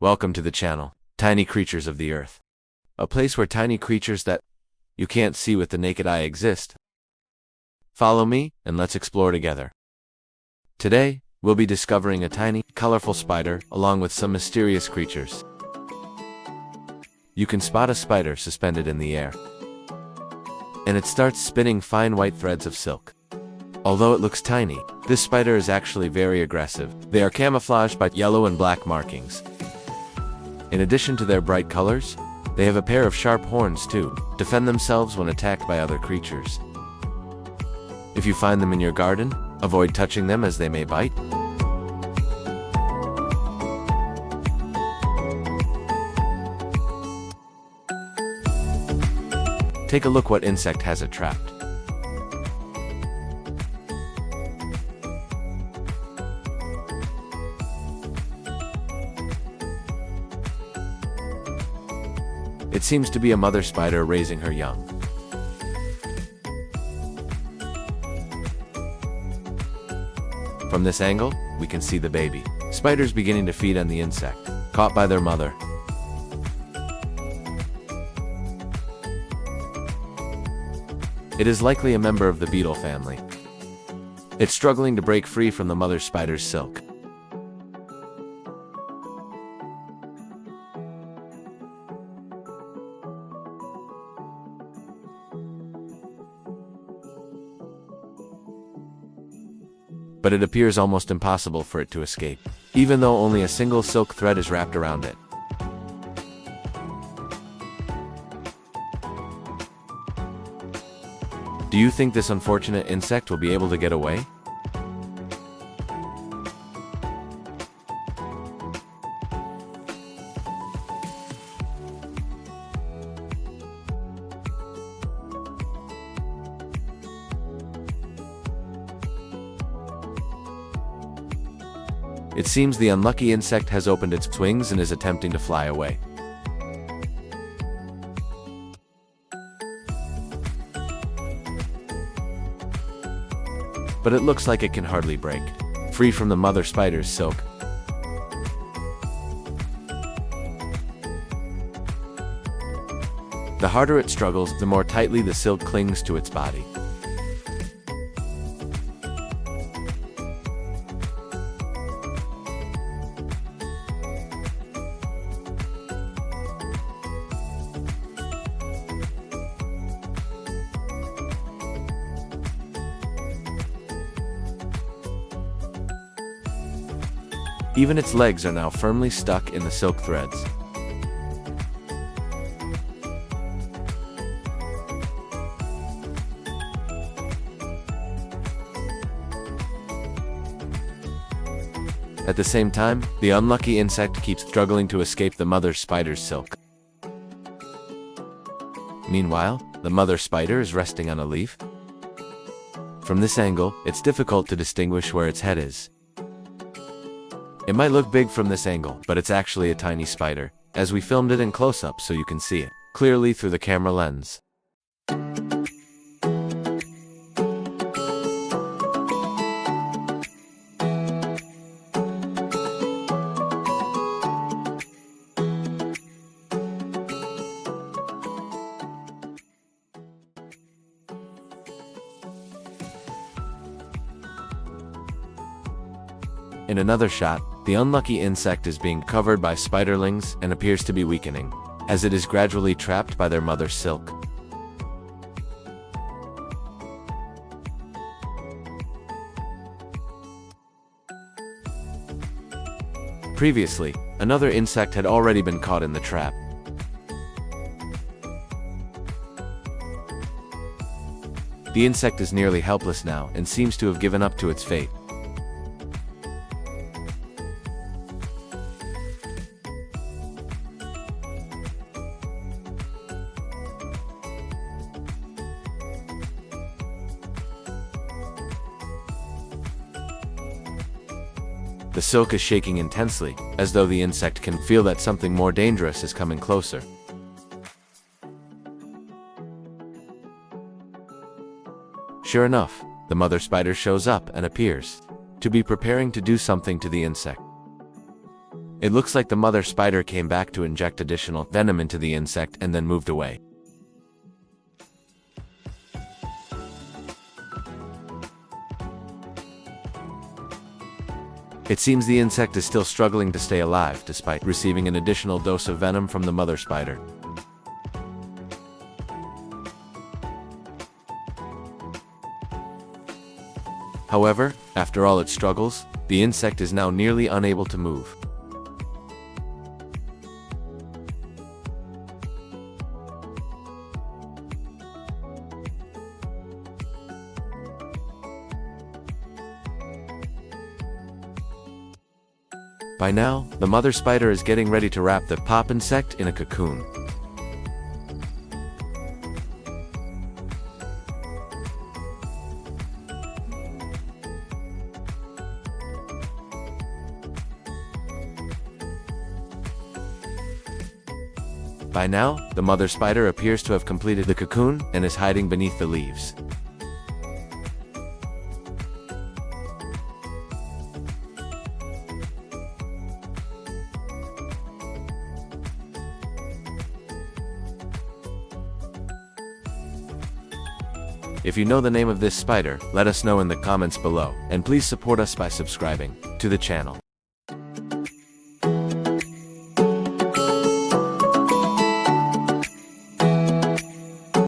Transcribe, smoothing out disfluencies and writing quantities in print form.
Welcome to the channel, Tiny Creatures of the Earth. A place where tiny creatures that you can't see with the naked eye exist. Follow me, and let's explore together. Today, we'll be discovering a tiny, colorful spider, along with some mysterious creatures. You can spot a spider suspended in the air, and it starts spinning fine white threads of silk. Although it looks tiny, this spider is actually very aggressive. They are camouflaged by yellow and black markings. In addition to their bright colors, they have a pair of sharp horns to defend themselves when attacked by other creatures. If you find them in your garden, avoid touching them as they may bite. Take a look what insect has it trapped. It seems to be a mother spider raising her young. From this angle, we can see the baby spiders beginning to feed on the insect, caught by their mother. It is likely a member of the beetle family. It's struggling to break free from the mother spider's silk. But it appears almost impossible for it to escape, even though only a single silk thread is wrapped around it. Do you think this unfortunate insect will be able to get away? It seems the unlucky insect has opened its wings and is attempting to fly away. But it looks like it can hardly break free from the mother spider's silk. The harder it struggles, the more tightly the silk clings to its body. Even its legs are now firmly stuck in the silk threads. At the same time, the unlucky insect keeps struggling to escape the mother spider's silk. Meanwhile, the mother spider is resting on a leaf. From this angle, it's difficult to distinguish where its head is. It might look big from this angle, but it's actually a tiny spider, as we filmed it in close-up so you can see it clearly through the camera lens. In another shot, the unlucky insect is being covered by spiderlings and appears to be weakening, as it is gradually trapped by their mother's silk. Previously, another insect had already been caught in the trap. The insect is nearly helpless now and seems to have given up to its fate. The silk is shaking intensely, as though the insect can feel that something more dangerous is coming closer. Sure enough, the mother spider shows up and appears to be preparing to do something to the insect. It looks like the mother spider came back to inject additional venom into the insect and then moved away. It seems the insect is still struggling to stay alive despite receiving an additional dose of venom from the mother spider. However, after all its struggles, the insect is now nearly unable to move. By now, the mother spider is getting ready to wrap the pop insect in a cocoon. By now, the mother spider appears to have completed the cocoon and is hiding beneath the leaves. If you know the name of this spider, let us know in the comments below, and please support us by subscribing to the channel.